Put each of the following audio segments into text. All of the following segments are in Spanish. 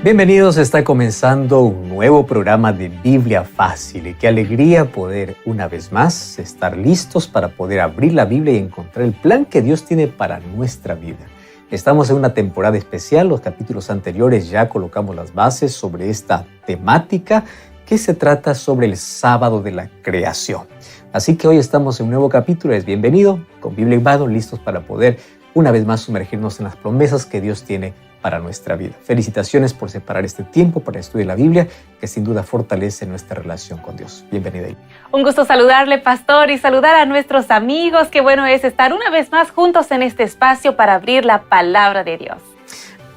Bienvenidos, está comenzando un nuevo programa de Biblia Fácil y qué alegría poder una vez más estar listos para poder abrir la Biblia y encontrar el plan que Dios tiene para nuestra vida. Estamos en una temporada especial, los capítulos anteriores ya colocamos las bases sobre esta temática que se trata sobre el sábado de la creación. Así que hoy estamos en un nuevo capítulo, es bienvenido, con Biblia en mano, listos para poder una vez más sumergirnos en las promesas que Dios tiene para nuestra vida. Felicitaciones por separar este tiempo para estudiar la Biblia, que sin duda fortalece nuestra relación con Dios. Bienvenida. Un gusto saludarle, pastor, y saludar a nuestros amigos. Qué bueno es estar una vez más juntos en este espacio para abrir la palabra de Dios.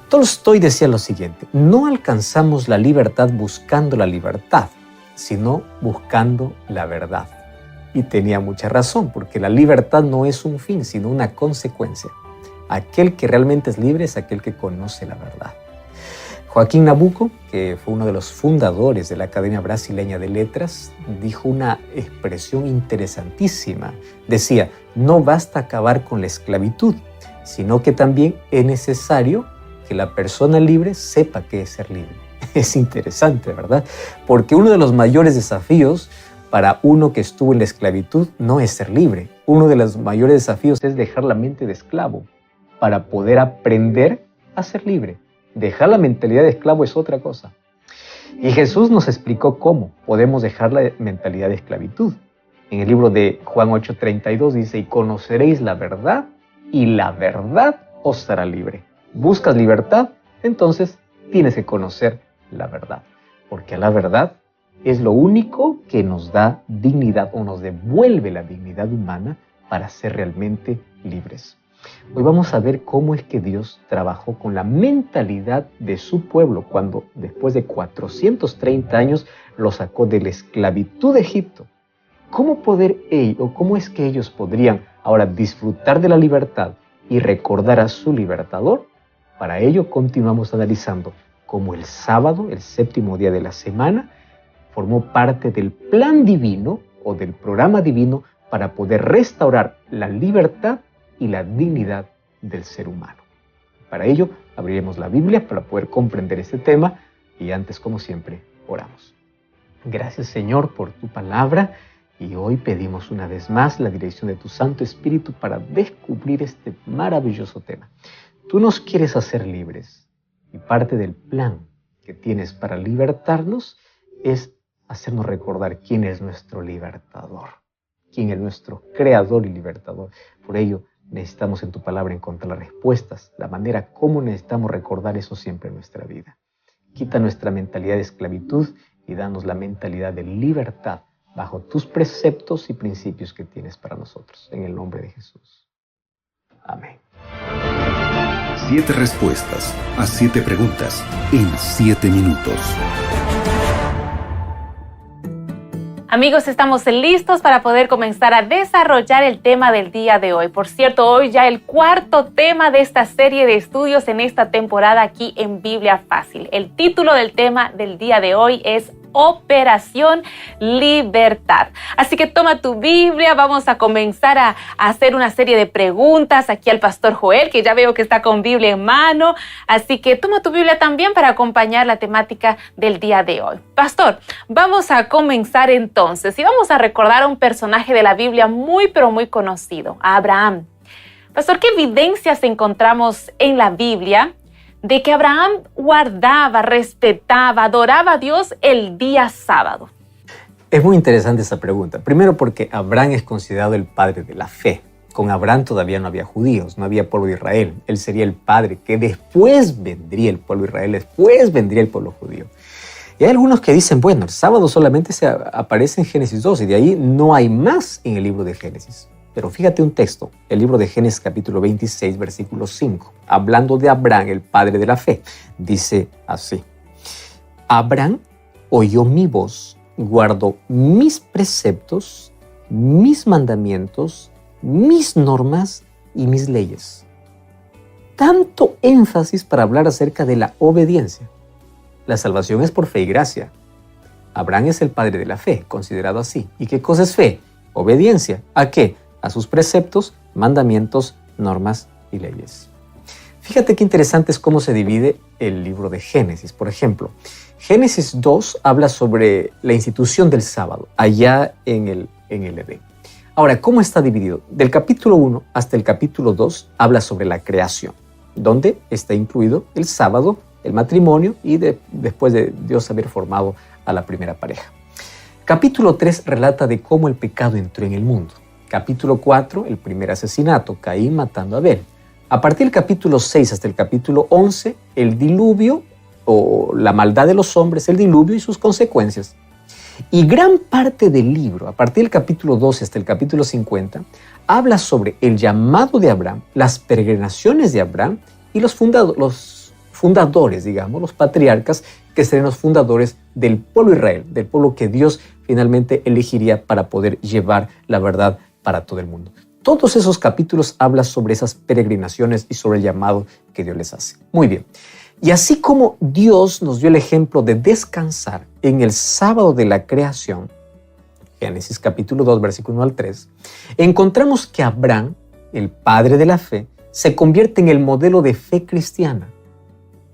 Tolstoy decía lo siguiente: no alcanzamos la libertad buscando la libertad, sino buscando la verdad. Y tenía mucha razón, porque la libertad no es un fin, sino una consecuencia. Aquel que realmente es libre es aquel que conoce la verdad. Joaquín Nabuco, que fue uno de los fundadores de la Academia Brasileña de Letras, dijo una expresión interesantísima. Decía, no basta acabar con la esclavitud, sino que también es necesario que la persona libre sepa qué es ser libre. Es interesante, ¿verdad? Porque uno de los mayores desafíos para uno que estuvo en la esclavitud no es ser libre. Uno de los mayores desafíos es dejar la mente de esclavo para poder aprender a ser libre. Dejar la mentalidad de esclavo es otra cosa. Y Jesús nos explicó cómo podemos dejar la mentalidad de esclavitud. En el libro de Juan 8:32 dice, y conoceréis la verdad, y la verdad os hará libre. ¿Buscas libertad? Entonces tienes que conocer la verdad. Porque la verdad es lo único que nos da dignidad o nos devuelve la dignidad humana para ser realmente libres. Hoy vamos a ver cómo es que Dios trabajó con la mentalidad de su pueblo cuando después de 430 años lo sacó de la esclavitud de Egipto. ¿Cómo es que ellos podrían ahora disfrutar de la libertad y recordar a su libertador? Para ello continuamos analizando cómo el sábado, el séptimo día de la semana, formó parte del plan divino o del programa divino para poder restaurar la libertad y la dignidad del ser humano. Para ello, abriremos la Biblia para poder comprender este tema y antes, como siempre, oramos. Gracias, Señor, por tu palabra y hoy pedimos una vez más la dirección de tu Santo Espíritu para descubrir este maravilloso tema. Tú nos quieres hacer libres y parte del plan que tienes para libertarnos es hacernos recordar quién es nuestro libertador, quién es nuestro creador y libertador. Por ello, necesitamos en tu palabra encontrar las respuestas, la manera como necesitamos recordar eso siempre en nuestra vida. Quita nuestra mentalidad de esclavitud y danos la mentalidad de libertad bajo tus preceptos y principios que tienes para nosotros. En el nombre de Jesús. Amén. 7 respuestas a 7 preguntas en 7 minutos. Amigos, estamos listos para poder comenzar a desarrollar el tema del día de hoy. Por cierto, hoy ya el cuarto tema de esta serie de estudios en esta temporada aquí en Biblia Fácil. El título del tema del día de hoy es Operación Libertad. Así que toma tu Biblia, vamos a comenzar a hacer una serie de preguntas aquí al pastor Joel, que ya veo que está con Biblia en mano. Así que toma tu Biblia también para acompañar la temática del día de hoy. Pastor, vamos a comenzar entonces y vamos a recordar a un personaje de la Biblia muy pero muy conocido, a Abraham. Pastor, ¿qué evidencias encontramos en la Biblia de que Abraham guardaba, respetaba, adoraba a Dios el día sábado? Es muy interesante esa pregunta. Primero porque Abraham es considerado el padre de la fe. Con Abraham todavía no había judíos, no había pueblo de Israel. Él sería el padre que después vendría el pueblo de Israel, después vendría el pueblo judío. Y hay algunos que dicen, bueno, el sábado solamente aparece en Génesis 2 y de ahí no hay más en el libro de Génesis. Pero fíjate un texto, el libro de Génesis capítulo 26, versículo 5, hablando de Abraham, el padre de la fe, dice así: Abraham oyó mi voz, guardó mis preceptos, mis mandamientos, mis normas y mis leyes. Tanto énfasis para hablar acerca de la obediencia. La salvación es por fe y gracia. Abraham es el padre de la fe, considerado así. ¿Y qué cosa es fe? Obediencia. ¿A qué? A sus preceptos, mandamientos, normas y leyes. Fíjate qué interesante es cómo se divide el libro de Génesis. Por ejemplo, Génesis 2 habla sobre la institución del sábado, allá en el Edén. Ahora, ¿cómo está dividido? Del capítulo 1 hasta el capítulo 2 habla sobre la creación, donde está incluido el sábado, el matrimonio y después de Dios haber formado a la primera pareja. Capítulo 3 relata de cómo el pecado entró en el mundo. Capítulo 4, el primer asesinato, Caín matando a Abel. A partir del capítulo 6 hasta el capítulo 11, el diluvio o la maldad de los hombres, el diluvio y sus consecuencias. Y gran parte del libro, a partir del capítulo 12 hasta el capítulo 50, habla sobre el llamado de Abraham, las peregrinaciones de Abraham y los fundadores, digamos, los patriarcas, que serían los fundadores del pueblo Israel, del pueblo que Dios finalmente elegiría para poder llevar la verdad para todo el mundo. Todos esos capítulos hablan sobre esas peregrinaciones y sobre el llamado que Dios les hace. Muy bien. Y así como Dios nos dio el ejemplo de descansar en el sábado de la creación, Génesis capítulo 2, versículo 1 al 3, encontramos que Abraham, el padre de la fe, se convierte en el modelo de fe cristiana,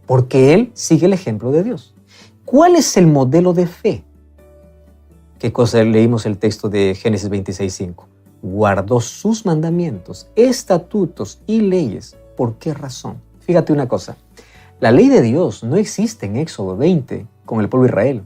porque él sigue el ejemplo de Dios. ¿Cuál es el modelo de fe? ¿Qué cosa leímos el texto de Génesis 26:5? Guardó sus mandamientos, estatutos y leyes. ¿Por qué razón? Fíjate una cosa. La ley de Dios no existe en Éxodo 20 con el pueblo de Israel.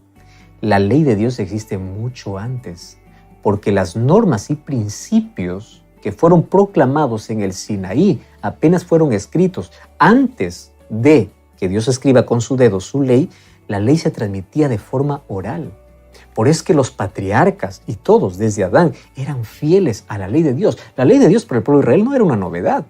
La ley de Dios existe mucho antes, porque las normas y principios que fueron proclamados en el Sinaí apenas fueron escritos antes de que Dios escriba con su dedo su ley. La ley se transmitía de forma oral. Por eso es que los patriarcas y todos desde Adán eran fieles a la ley de Dios. La ley de Dios para el pueblo de Israel no era una novedad.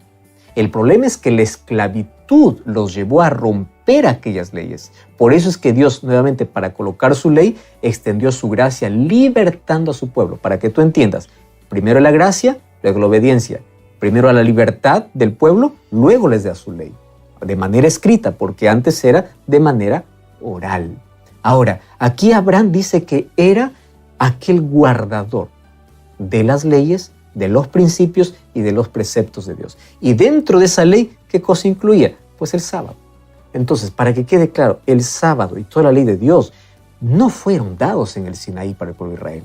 El problema es que la esclavitud los llevó a romper aquellas leyes. Por eso es que Dios, nuevamente, para colocar su ley, extendió su gracia libertando a su pueblo. Para que tú entiendas, primero la gracia, luego la obediencia. Primero a la libertad del pueblo, luego les da su ley. De manera escrita, porque antes era de manera oral. Ahora, aquí Abraham dice que era aquel guardador de las leyes, de los principios y de los preceptos de Dios. Y dentro de esa ley, ¿qué cosa incluía? Pues el sábado. Entonces, para que quede claro, el sábado y toda la ley de Dios no fueron dados en el Sinaí para el pueblo de Israel.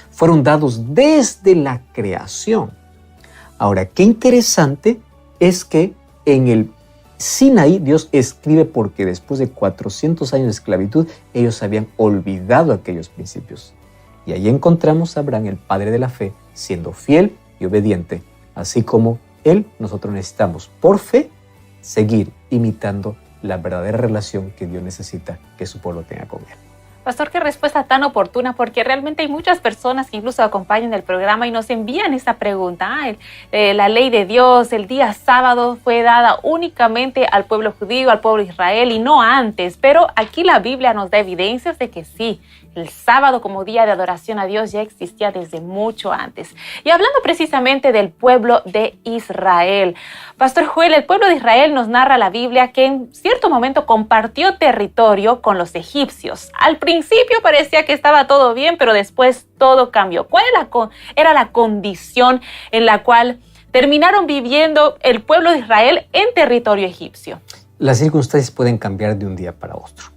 Fueron dados desde la creación. Ahora, qué interesante es que en el Sinaí Dios escribe porque después de 400 años de esclavitud, ellos habían olvidado aquellos principios. Y ahí encontramos a Abraham, el padre de la fe, siendo fiel y obediente. Así como él, nosotros necesitamos, por fe, seguir imitando la verdadera relación que Dios necesita que su pueblo tenga con él. Pastor, qué respuesta tan oportuna, porque realmente hay muchas personas que incluso acompañan el programa y nos envían esta pregunta. La ley de Dios, el día sábado fue dada únicamente al pueblo judío, al pueblo de Israel y no antes. Pero aquí la Biblia nos da evidencias de que sí, el sábado como día de adoración a Dios ya existía desde mucho antes. Y hablando precisamente del pueblo de Israel, Pastor Joel, el pueblo de Israel nos narra la Biblia que en cierto momento compartió territorio con los egipcios. Al principio parecía que estaba todo bien, pero después todo cambió. ¿Cuál era la condición en la cual terminaron viviendo el pueblo de Israel en territorio egipcio? Las circunstancias pueden cambiar de un día para otro.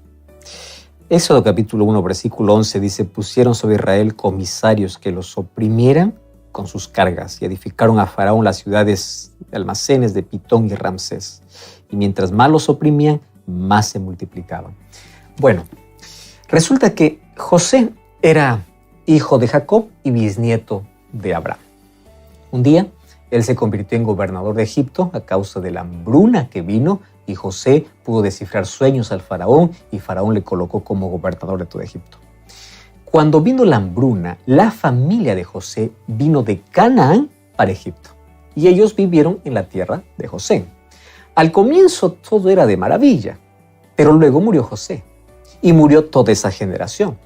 Éxodo capítulo 1, versículo 11 dice: pusieron sobre Israel comisarios que los oprimieran con sus cargas y edificaron a Faraón las ciudades de almacenes de Pitón y Ramsés. Y mientras más los oprimían, más se multiplicaban. Bueno, resulta que José era hijo de Jacob y bisnieto de Abraham. Un día, él se convirtió en gobernador de Egipto a causa de la hambruna que vino, y José pudo descifrar sueños al faraón y faraón le colocó como gobernador de todo Egipto. Cuando vino la hambruna, la familia de José vino de Canaán para Egipto y ellos vivieron en la tierra de José. Al comienzo todo era de maravilla, pero luego murió José y murió toda esa generación.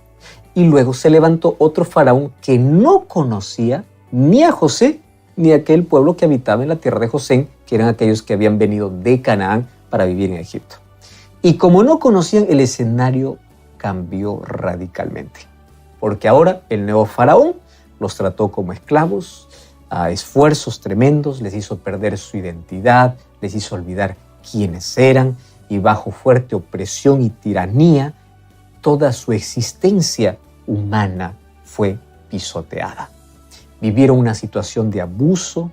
Y luego se levantó otro faraón que no conocía ni a José ni a aquel pueblo que habitaba en la tierra de José, que eran aquellos que habían venido de Canaán para vivir en Egipto. Y como no conocían, el escenario cambió radicalmente, porque ahora el nuevo faraón los trató como esclavos, a esfuerzos tremendos, les hizo perder su identidad, les hizo olvidar quiénes eran y bajo fuerte opresión y tiranía, toda su existencia humana fue pisoteada. Vivieron una situación de abuso,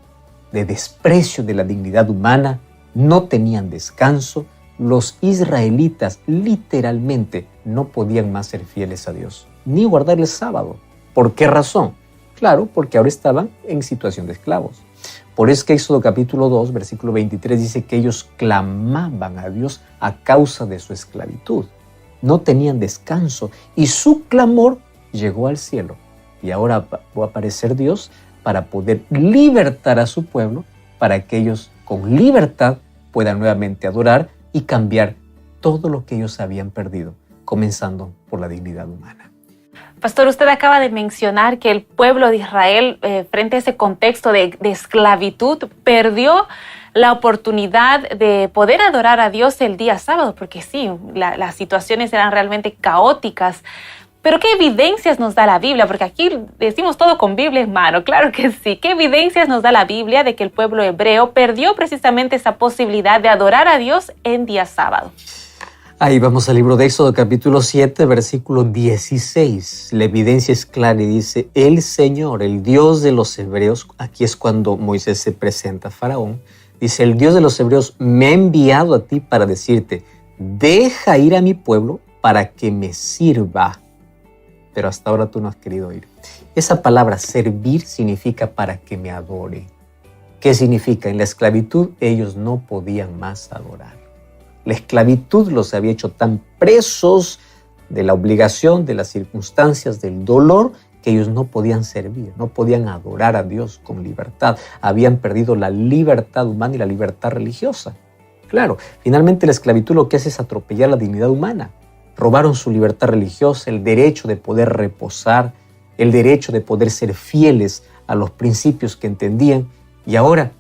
de desprecio de la dignidad humana, no tenían descanso. Los israelitas literalmente no podían más ser fieles a Dios, ni guardar el sábado. ¿Por qué razón? Claro, porque ahora estaban en situación de esclavos. Por eso que Éxodo capítulo 2, versículo 23 dice que ellos clamaban a Dios a causa de su esclavitud. No tenían descanso y su clamor llegó al cielo. Y ahora va a aparecer Dios para poder libertar a su pueblo, para que ellos con libertad puedan nuevamente adorar y cambiar todo lo que ellos habían perdido, comenzando por la dignidad humana. Pastor, usted acaba de mencionar que el pueblo de Israel, frente a ese contexto de esclavitud, perdió la oportunidad de poder adorar a Dios el día sábado, porque sí, las situaciones eran realmente caóticas. Pero ¿qué evidencias nos da la Biblia? Porque aquí decimos todo con Biblia en mano, claro que sí. ¿Qué evidencias nos da la Biblia de que el pueblo hebreo perdió precisamente esa posibilidad de adorar a Dios en día sábado? Ahí vamos al libro de Éxodo capítulo 7, versículo 16. La evidencia es clara y dice, el Señor, el Dios de los hebreos, aquí es cuando Moisés se presenta a Faraón, dice, el Dios de los hebreos me ha enviado a ti para decirte, deja ir a mi pueblo para que me sirva. Pero hasta ahora tú no has querido ir. Esa palabra servir significa para que me adore. ¿Qué significa? En la esclavitud ellos no podían más adorar. La esclavitud los había hecho tan presos de la obligación, de las circunstancias, del dolor, que ellos no podían servir, no podían adorar a Dios con libertad. Habían perdido la libertad humana y la libertad religiosa. Claro, finalmente la esclavitud lo que hace es atropellar la dignidad humana. Robaron su libertad religiosa, el derecho de poder reposar, el derecho de poder ser fieles a los principios que entendían. Y ahora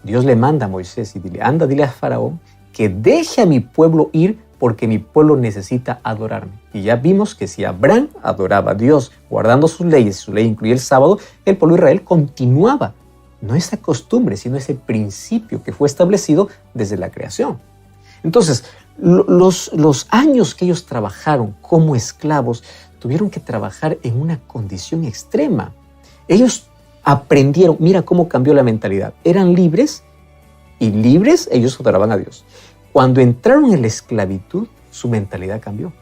Dios le manda a Moisés y dile a Faraón que deje a mi pueblo ir porque mi pueblo necesita adorarme. Y ya vimos que si Abraham adoraba a Dios guardando sus leyes, su ley incluía el sábado, el pueblo de Israel continuaba. No esa costumbre, sino ese principio que fue establecido desde la creación. Entonces, los años que ellos trabajaron como esclavos, tuvieron que trabajar en una condición extrema. Ellos aprendieron, mira cómo cambió la mentalidad. Eran libres y libres ellos adoraban a Dios. Cuando entraron en la esclavitud, su mentalidad cambió.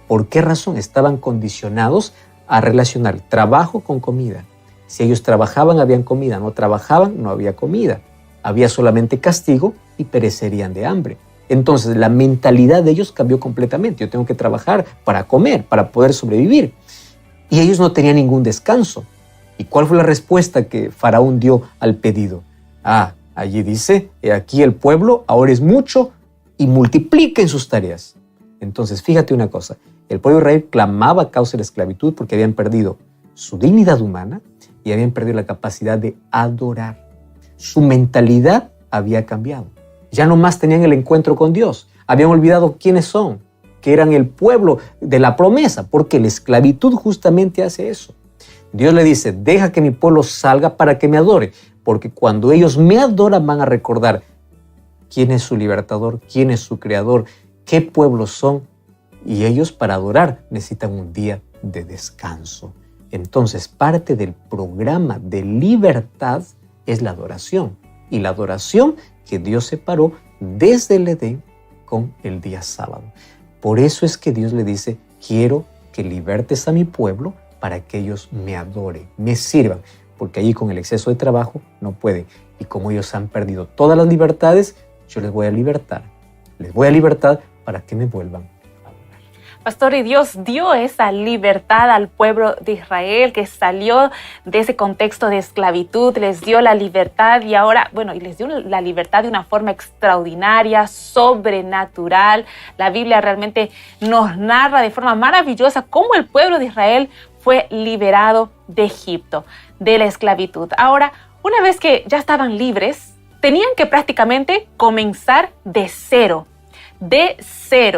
¿Por qué razón? Estaban condicionados a relacionar trabajo con comida. Si ellos trabajaban, habían comida. No trabajaban, no había comida. Había solamente castigo y perecerían de hambre. Entonces, la mentalidad de ellos cambió completamente. Yo tengo que trabajar para comer, para poder sobrevivir. Y ellos no tenían ningún descanso. ¿Y cuál fue la respuesta que Faraón dio al pedido? Allí dice, he aquí el pueblo ahora es mucho y multipliquen sus tareas. Entonces, fíjate una cosa. El pueblo de Israel clamaba a causa de la esclavitud porque habían perdido su dignidad humana y habían perdido la capacidad de adorar. Su mentalidad había cambiado. Ya no más tenían el encuentro con Dios. Habían olvidado quiénes son, que eran el pueblo de la promesa, porque la esclavitud justamente hace eso. Dios le dice, deja que mi pueblo salga para que me adore, porque cuando ellos me adoran van a recordar quién es su libertador, quién es su creador, qué pueblos son, y ellos para adorar necesitan un día de descanso. Entonces, parte del programa de libertad es la adoración, y la adoración que Dios separó desde el Edén con el día sábado. Por eso es que Dios le dice, quiero que libertes a mi pueblo para que ellos me adoren, me sirvan, porque allí con el exceso de trabajo no pueden. Y como ellos han perdido todas las libertades, yo les voy a libertar. Les voy a libertar para que me vuelvan a adorar. Pastor, y Dios dio esa libertad al pueblo de Israel que salió de ese contexto de esclavitud, les dio la libertad y ahora, y les dio la libertad de una forma extraordinaria, sobrenatural. La Biblia realmente nos narra de forma maravillosa cómo el pueblo de Israel fue liberado de Egipto, de la esclavitud. Ahora, una vez que ya estaban libres, tenían que prácticamente comenzar de cero,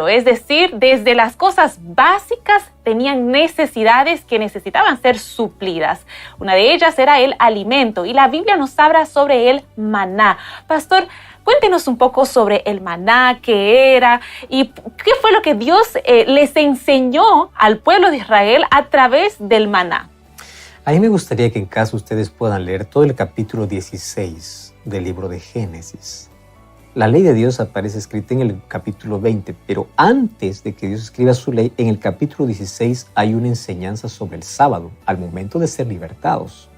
es decir, desde las cosas básicas tenían necesidades que necesitaban ser suplidas. Una de ellas era el alimento y la Biblia nos habla sobre el maná. Pastor, Cuéntenos un poco sobre el maná, qué era y qué fue lo que Dios les enseñó al pueblo de Israel a través del maná. A mí me gustaría que en caso ustedes puedan leer todo el capítulo 16 del libro de Génesis. La ley de Dios aparece escrita en el capítulo 20, pero antes de que Dios escriba su ley, en el capítulo 16 hay una enseñanza sobre el sábado, al momento de ser libertados.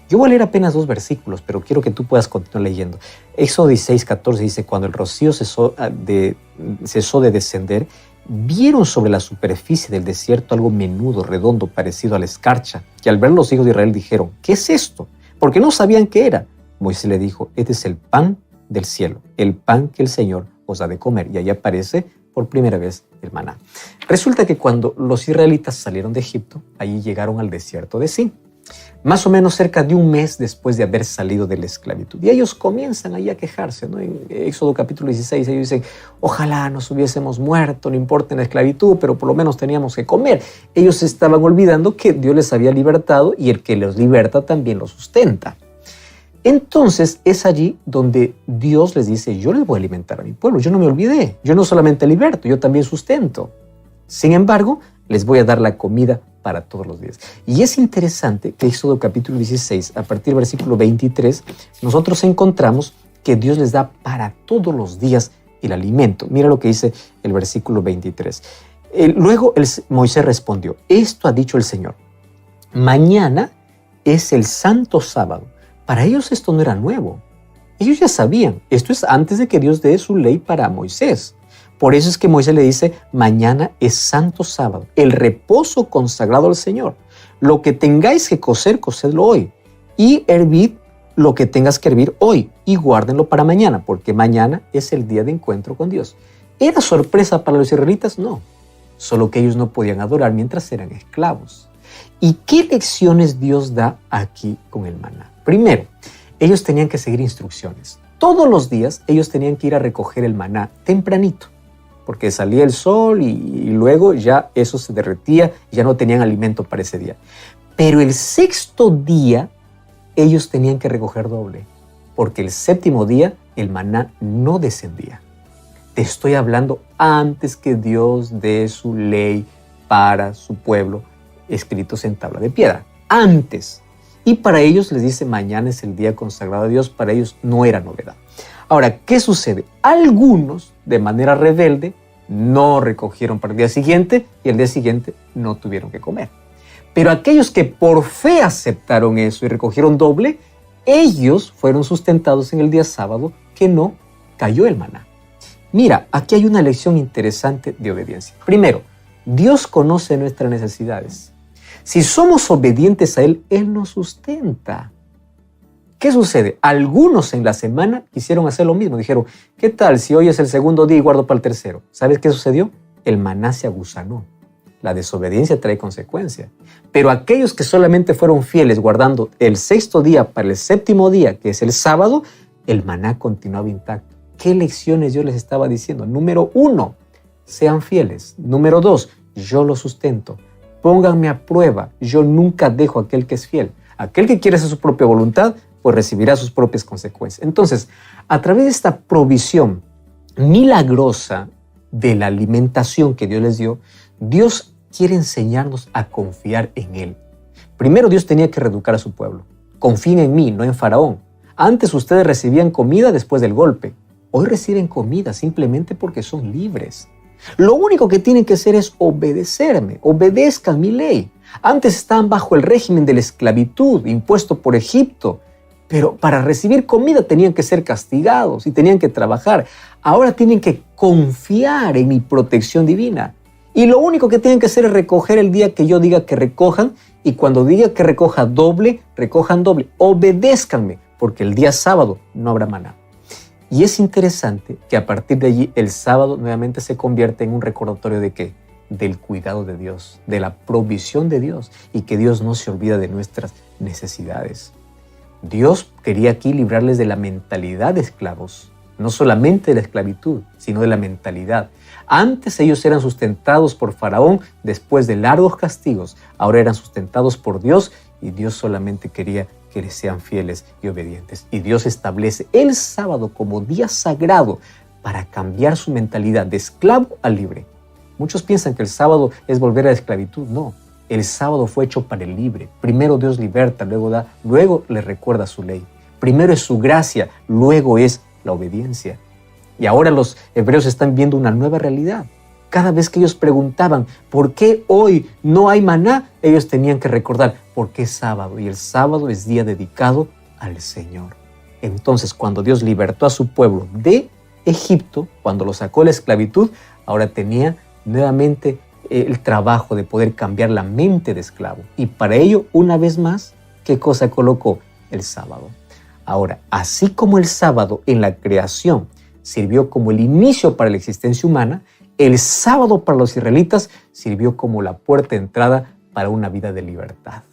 Yo voy a leer apenas 2 versículos, pero quiero que tú puedas continuar leyendo. Éxodo 16:14 dice, cuando el rocío cesó de descender, vieron sobre la superficie del desierto algo menudo, redondo, parecido a la escarcha, que al ver los hijos de Israel dijeron, ¿qué es esto? Porque no sabían qué era. Moisés le dijo, este es el pan del cielo, el pan que el Señor os ha de comer. Y ahí aparece por primera vez el maná. Resulta que cuando los israelitas salieron de Egipto, allí llegaron al desierto de Sin, más o menos cerca de un mes después de haber salido de la esclavitud. Y ellos comienzan ahí a quejarse, ¿no? En Éxodo capítulo 16 ellos dicen, ojalá nos hubiésemos muerto, no importa en la esclavitud, pero por lo menos teníamos que comer. Ellos estaban olvidando que Dios les había libertado y el que los liberta también los sustenta. Entonces es allí donde Dios les dice, yo les voy a alimentar a mi pueblo, yo no me olvidé, yo no solamente liberto, yo también sustento. Sin embargo, les voy a dar la comida para todos los días. Y es interesante que Éxodo capítulo 16, a partir del versículo 23, nosotros encontramos que Dios les da para todos los días el alimento. Mira lo que dice el versículo 23. Luego Moisés respondió, esto ha dicho el Señor, mañana es el santo sábado. Para ellos esto no era nuevo. Ellos ya sabían, esto es antes de que Dios dé su ley para Moisés. Por eso es que Moisés le dice, mañana es santo sábado, el reposo consagrado al Señor. Lo que tengáis que cocer, cocedlo hoy. Y hervid lo que tengas que hervir hoy. Y guárdenlo para mañana, porque mañana es el día de encuentro con Dios. ¿Era sorpresa para los israelitas? No. Solo que ellos no podían adorar mientras eran esclavos. ¿Y qué lecciones Dios da aquí con el maná? Primero, ellos tenían que seguir instrucciones. Todos los días ellos tenían que ir a recoger el maná tempranito, porque salía el sol y luego ya eso se derretía y ya no tenían alimento para ese día. Pero el 6º día ellos tenían que recoger doble, porque el 7º día el maná no descendía. Te estoy hablando antes que Dios dé su ley para su pueblo, escritos en tabla de piedra. Antes. Y para ellos les dice, mañana es el día consagrado a Dios. Para ellos no era novedad. Ahora, ¿qué sucede? Algunos, de manera rebelde, no recogieron para el día siguiente y el día siguiente no tuvieron que comer. Pero aquellos que por fe aceptaron eso y recogieron doble, ellos fueron sustentados en el día sábado que no cayó el maná. Mira, aquí hay una lección interesante de obediencia. Primero, Dios conoce nuestras necesidades. Si somos obedientes a Él, Él nos sustenta. ¿Qué sucede? Algunos en la semana quisieron hacer lo mismo. Dijeron, ¿qué tal si hoy es el 2º día y guardo para el 3º? ¿Sabes qué sucedió? El maná se agusanó. La desobediencia trae consecuencias. Pero aquellos que solamente fueron fieles guardando el 6º día para el 7º día, que es el sábado, el maná continuaba intacto. ¿Qué lecciones Dios les estaba diciendo? Número 1, sean fieles. Número 2, yo los sustento. Pónganme a prueba. Yo nunca dejo a aquel que es fiel. Aquel que quiere hacer su propia voluntad, pues recibirá sus propias consecuencias. Entonces, a través de esta provisión milagrosa de la alimentación que Dios les dio, Dios quiere enseñarnos a confiar en Él. Primero, Dios tenía que reeducar a su pueblo. Confíen en mí, no en Faraón. Antes ustedes recibían comida después del golpe. Hoy reciben comida simplemente porque son libres. Lo único que tienen que hacer es obedecerme, obedezcan mi ley. Antes estaban bajo el régimen de la esclavitud impuesto por Egipto, pero para recibir comida tenían que ser castigados y tenían que trabajar. Ahora tienen que confiar en mi protección divina. Y lo único que tienen que hacer es recoger el día que yo diga que recojan, y cuando diga que recojan doble, obedézcanme, porque el día sábado no habrá maná. Y es interesante que a partir de allí el sábado nuevamente se convierte en un recordatorio de ¿qué? Del cuidado de Dios, de la provisión de Dios, y que Dios no se olvida de nuestras necesidades. Dios quería aquí librarles de la mentalidad de esclavos, no solamente de la esclavitud, sino de la mentalidad. Antes ellos eran sustentados por Faraón después de largos castigos, ahora eran sustentados por Dios, y Dios solamente quería que que les sean fieles y obedientes. Y Dios establece el sábado como día sagrado para cambiar su mentalidad de esclavo a libre. Muchos piensan que el sábado es volver a la esclavitud. No, el sábado fue hecho para el libre. Primero Dios liberta, luego da, luego le recuerda su ley. Primero es su gracia, luego es la obediencia. Y ahora los hebreos están viendo una nueva realidad. Cada vez que ellos preguntaban, ¿por qué hoy no hay maná? Ellos tenían que recordar, porque es sábado y el sábado es día dedicado al Señor. Entonces, cuando Dios libertó a su pueblo de Egipto, cuando lo sacó de la esclavitud, ahora tenía nuevamente el trabajo de poder cambiar la mente de esclavo. Y para ello, una vez más, ¿qué cosa colocó? El sábado. Ahora, así como el sábado en la creación sirvió como el inicio para la existencia humana, el sábado para los israelitas sirvió como la puerta de entrada para una vida de libertad,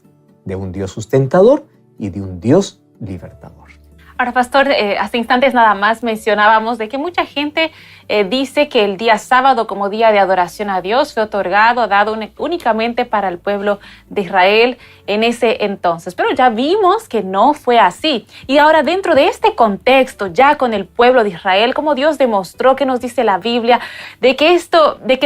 de un Dios sustentador y de un Dios libertador. Ahora, pastor, hace instantes nada más mencionábamos de que mucha gente dice que el día sábado como día de adoración a Dios fue otorgado, dado únicamente para el pueblo de Israel en ese entonces. Pero ya vimos que no fue así. Y ahora dentro de este contexto, ya con el pueblo de Israel, como Dios demostró, que nos dice la Biblia, de que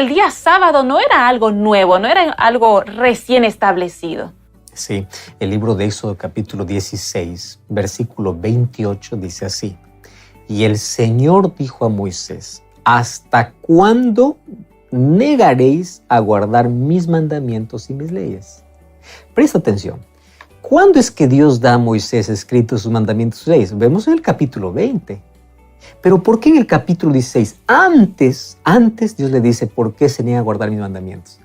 el día sábado no era algo nuevo, no era algo recién establecido. Sí, el libro de Éxodo capítulo 16, versículo 28 dice así: y el Señor dijo a Moisés, ¿hasta cuándo negaréis a guardar mis mandamientos y mis leyes? Presta atención. ¿Cuándo es que Dios da a Moisés escritos sus mandamientos y sus leyes? Vemos en el capítulo 20. Pero ¿por qué en el capítulo 16? Antes Dios le dice, ¿por qué se niega a guardar mis mandamientos?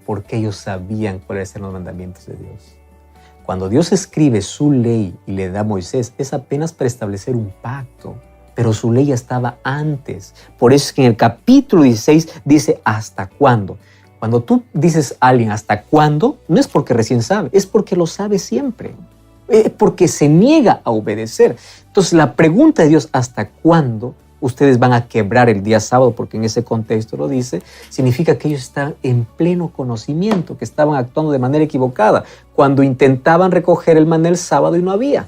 Porque ellos sabían cuáles eran los mandamientos de Dios. Cuando Dios escribe su ley y le da a Moisés, es apenas para establecer un pacto, pero su ley ya estaba antes. Por eso es que en el capítulo 16 dice, ¿hasta cuándo? Cuando tú dices a alguien ¿hasta cuándo? No es porque recién sabe, es porque lo sabe siempre. Porque se niega a obedecer. Entonces la pregunta de Dios, ¿hasta cuándo ustedes van a quebrar el día sábado? Porque en ese contexto lo dice, significa que ellos están en pleno conocimiento, que estaban actuando de manera equivocada, cuando intentaban recoger el maná el sábado y no había.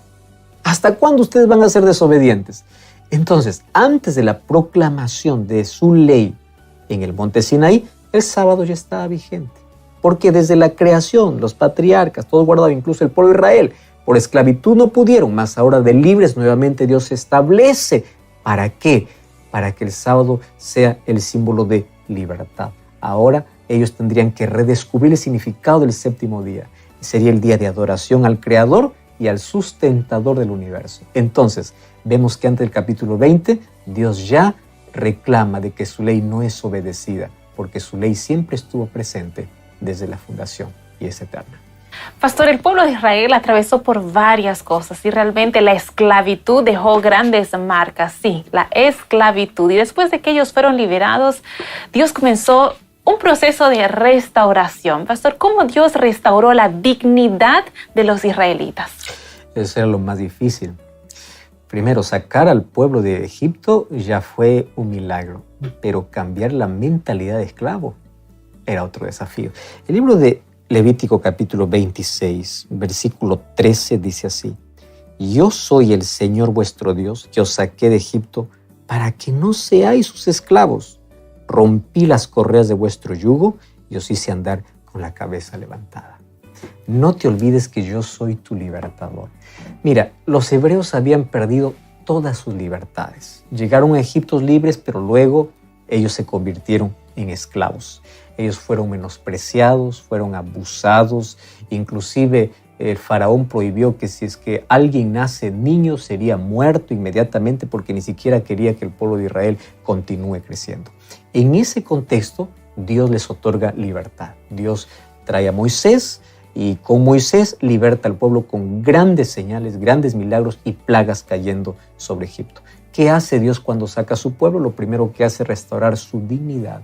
¿Hasta cuándo ustedes van a ser desobedientes? Entonces, antes de la proclamación de su ley en el monte Sinaí, el sábado ya estaba vigente. Porque desde la creación, los patriarcas, todos guardaban, incluso el pueblo de Israel, por esclavitud no pudieron, mas ahora de libres nuevamente Dios establece. ¿Para qué? Para que el sábado sea el símbolo de libertad. Ahora ellos tendrían que redescubrir el significado del séptimo día. Sería el día de adoración al Creador y al sustentador del universo. Entonces, vemos que antes del capítulo 20, Dios ya reclama de que su ley no es obedecida, porque su ley siempre estuvo presente desde la fundación y es eterna. Pastor, el pueblo de Israel atravesó por varias cosas y realmente la esclavitud dejó grandes marcas. Sí, la esclavitud. Y después de que ellos fueron liberados, Dios comenzó un proceso de restauración. Pastor, ¿cómo Dios restauró la dignidad de los israelitas? Eso era lo más difícil. Primero, sacar al pueblo de Egipto ya fue un milagro, pero cambiar la mentalidad de esclavo era otro desafío. El libro de Levítico capítulo 26, versículo 13 dice así: yo soy el Señor vuestro Dios, que os saqué de Egipto para que no seáis sus esclavos. Rompí las correas de vuestro yugo y os hice andar con la cabeza levantada. No te olvides que yo soy tu libertador. Mira, los hebreos habían perdido todas sus libertades. Llegaron a Egipto libres, pero luego ellos se convirtieron en esclavos. Ellos fueron menospreciados, fueron abusados, inclusive el faraón prohibió que si es que alguien nace niño sería muerto inmediatamente porque ni siquiera quería que el pueblo de Israel continúe creciendo. En ese contexto, Dios les otorga libertad. Dios trae a Moisés y con Moisés liberta al pueblo con grandes señales, grandes milagros y plagas cayendo sobre Egipto. ¿Qué hace Dios cuando saca a su pueblo? Lo primero que hace es restaurar su dignidad.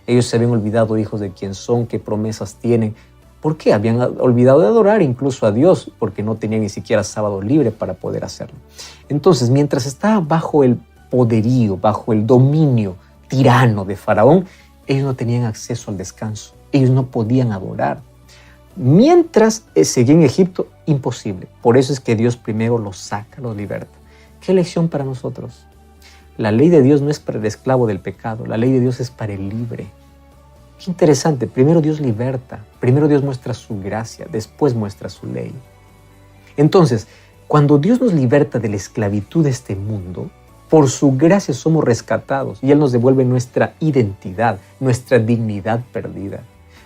Ellos se habían olvidado, hijos, de quién son, qué promesas tienen. ¿Por qué? Habían olvidado de adorar incluso a Dios, porque no tenían ni siquiera sábado libre para poder hacerlo. Entonces, mientras estaba bajo el poderío, bajo el dominio tirano de Faraón, ellos no tenían acceso al descanso. Ellos no podían adorar. Mientras seguían en Egipto, imposible. Por eso es que Dios primero los saca, los liberta. ¿Qué lección para nosotros? La ley de Dios no es para el esclavo del pecado, la ley de Dios es para el libre. Qué interesante, primero Dios liberta, primero Dios muestra su gracia, después muestra su ley. Entonces, cuando Dios nos liberta de la esclavitud de este mundo, por su gracia somos rescatados y Él nos devuelve nuestra identidad, nuestra dignidad perdida.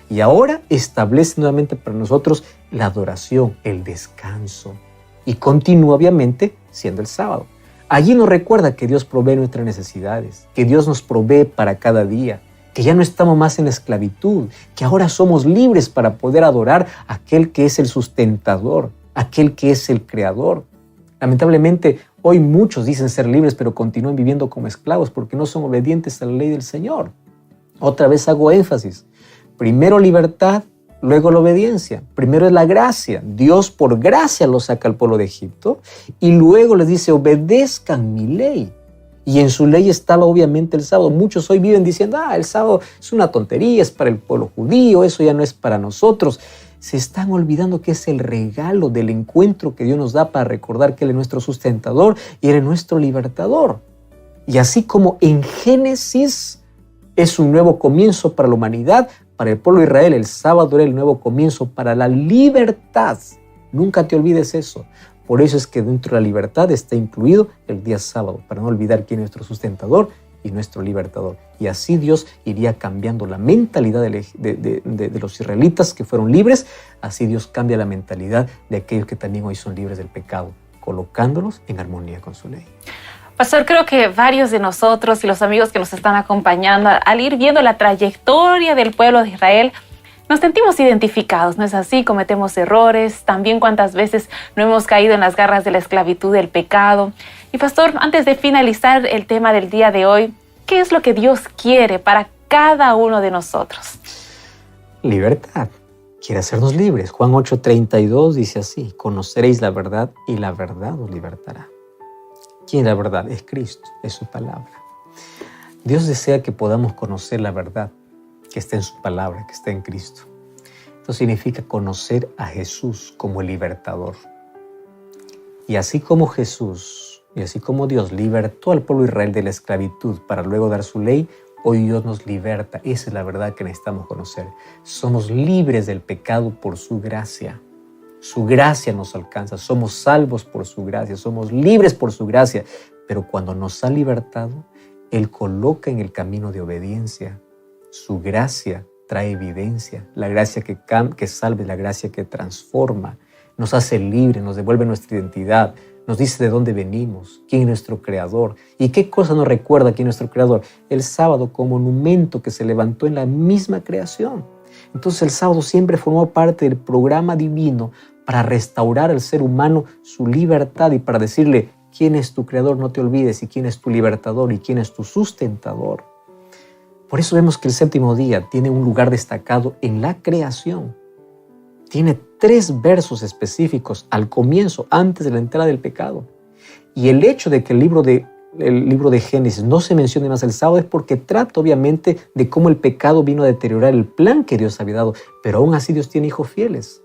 Y ahora establece nuevamente para nosotros la adoración, el descanso. Y continúa obviamente siendo el sábado. Allí nos recuerda que Dios provee nuestras necesidades, que Dios nos provee para cada día, que ya no estamos más en la esclavitud, que ahora somos libres para poder adorar a aquel que es el sustentador, aquel que es el creador. Lamentablemente, hoy muchos dicen ser libres, pero continúan viviendo como esclavos porque no son obedientes a la ley del Señor. Otra vez hago énfasis. Primero libertad, luego la obediencia. Primero es la gracia. Dios por gracia los saca al pueblo de Egipto y luego les dice, obedezcan mi ley. Y en su ley está obviamente el sábado. Muchos hoy viven diciendo, el sábado es una tontería, es para el pueblo judío, eso ya no es para nosotros. Se están olvidando que es el regalo del encuentro que Dios nos da para recordar que Él es nuestro sustentador y Él es nuestro libertador. Y así como en Génesis es un nuevo comienzo para la humanidad, para el pueblo de Israel el sábado era el nuevo comienzo para la libertad. Nunca te olvides eso. Por eso es que dentro de la libertad está incluido el día sábado, para no olvidar quién es nuestro sustentador y nuestro libertador. Y así Dios iría cambiando la mentalidad de los israelitas que fueron libres, así Dios cambia la mentalidad de aquellos que también hoy son libres del pecado, colocándolos en armonía con su ley. Pastor, creo que varios de nosotros y los amigos que nos están acompañando, al ir viendo la trayectoria del pueblo de Israel, nos sentimos identificados, ¿no es así? Cometemos errores, también cuántas veces no hemos caído en las garras de la esclavitud del pecado. Y pastor, antes de finalizar el tema del día de hoy, ¿qué es lo que Dios quiere para cada uno de nosotros? Libertad. Quiere hacernos libres. Juan 8:32 dice así, conoceréis la verdad y la verdad os libertará. ¿Quién es la verdad? Es Cristo, es su palabra. Dios desea que podamos conocer la verdad que está en su palabra, que está en Cristo. Esto significa conocer a Jesús como el libertador. Y así como Jesús, y así como Dios libertó al pueblo de Israel de la esclavitud para luego dar su ley, hoy Dios nos liberta. Esa es la verdad que necesitamos conocer. Somos libres del pecado por su gracia. Su gracia nos alcanza. Somos salvos por su gracia. Somos libres por su gracia. Pero cuando nos ha libertado, Él coloca en el camino de obediencia. Su gracia trae evidencia, la gracia que salve, la gracia que transforma, nos hace libres, nos devuelve nuestra identidad, nos dice de dónde venimos, quién es nuestro creador y qué cosa nos recuerda quién es nuestro creador. El sábado como monumento que se levantó en la misma creación. Entonces el sábado siempre formó parte del programa divino para restaurar al ser humano su libertad y para decirle quién es tu creador, no te olvides, y quién es tu libertador y quién es tu sustentador. Por eso vemos que el séptimo día tiene un lugar destacado en la creación. Tiene 3 versos específicos al comienzo, antes de la entrada del pecado. Y el hecho de que el libro de Génesis no se mencione más el sábado es porque trata obviamente de cómo el pecado vino a deteriorar el plan que Dios había dado. Pero aún así Dios tiene hijos fieles.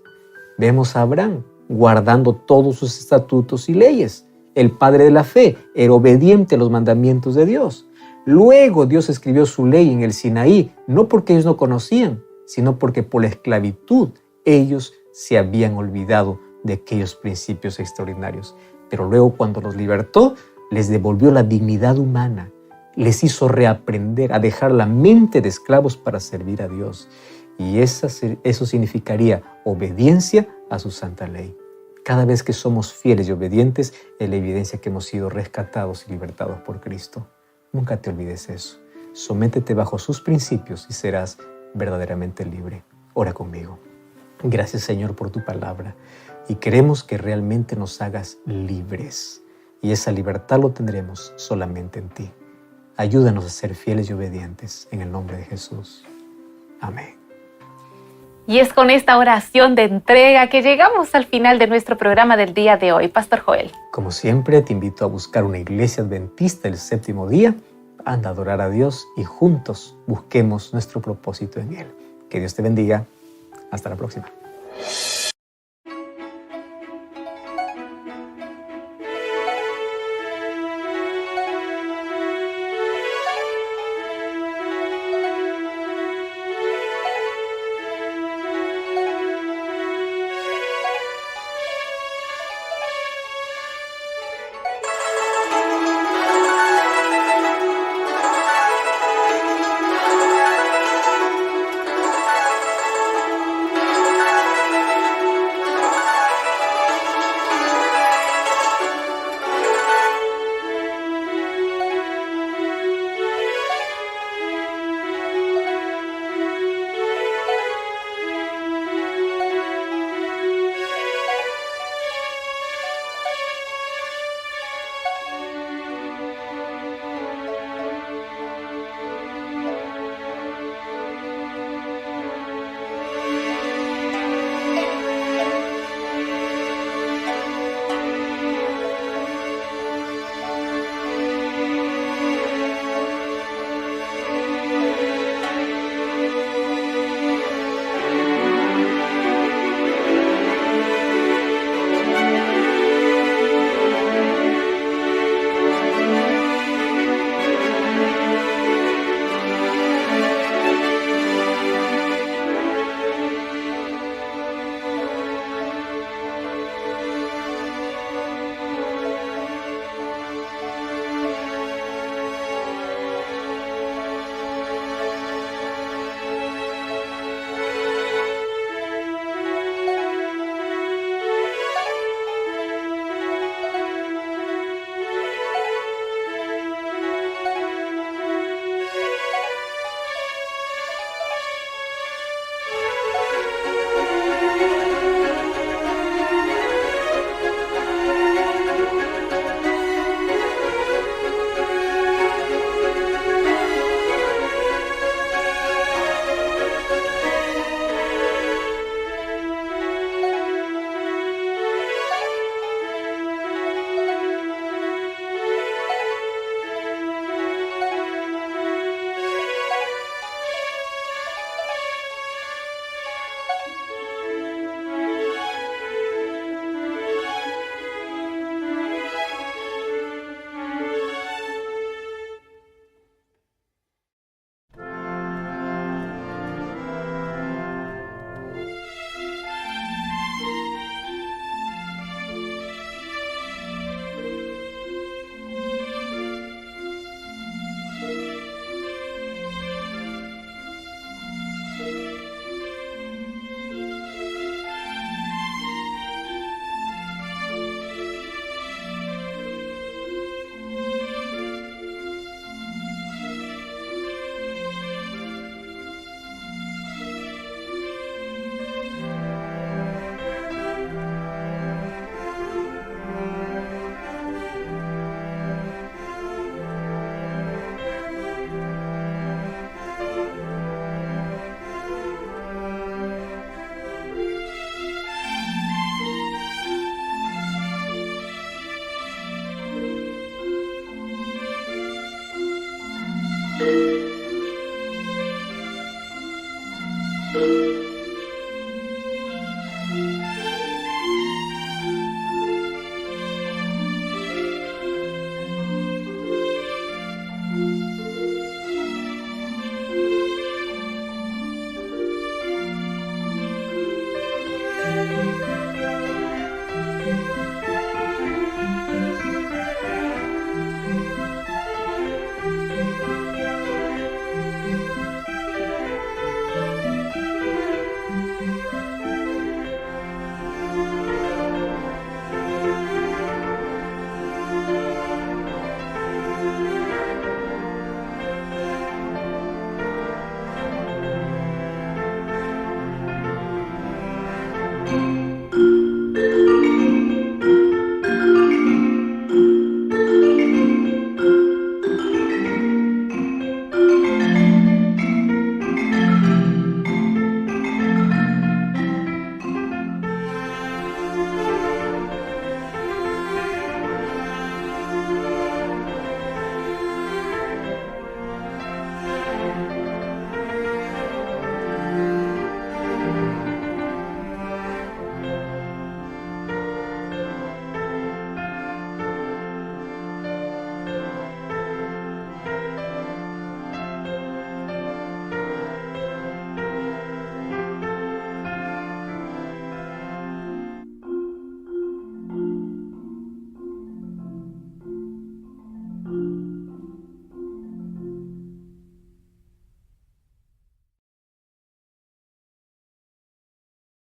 Vemos a Abraham guardando todos sus estatutos y leyes. El padre de la fe era obediente a los mandamientos de Dios. Luego Dios escribió su ley en el Sinaí, no porque ellos no conocían, sino porque por la esclavitud ellos se habían olvidado de aquellos principios extraordinarios. Pero luego cuando los libertó, les devolvió la dignidad humana, les hizo reaprender a dejar la mente de esclavos para servir a Dios. Y eso significaría obediencia a su santa ley. Cada vez que somos fieles y obedientes, es la evidencia que hemos sido rescatados y libertados por Cristo. Nunca te olvides eso. Sométete bajo sus principios y serás verdaderamente libre. Ora conmigo. Gracias, Señor, por tu palabra. Y queremos que realmente nos hagas libres. Y esa libertad lo tendremos solamente en ti. Ayúdanos a ser fieles y obedientes. En el nombre de Jesús. Amén. Y es con esta oración de entrega que llegamos al final de nuestro programa del día de hoy. Pastor Joel. Como siempre, te invito a buscar una iglesia adventista el séptimo día. Anda a adorar a Dios y juntos busquemos nuestro propósito en Él. Que Dios te bendiga. Hasta la próxima.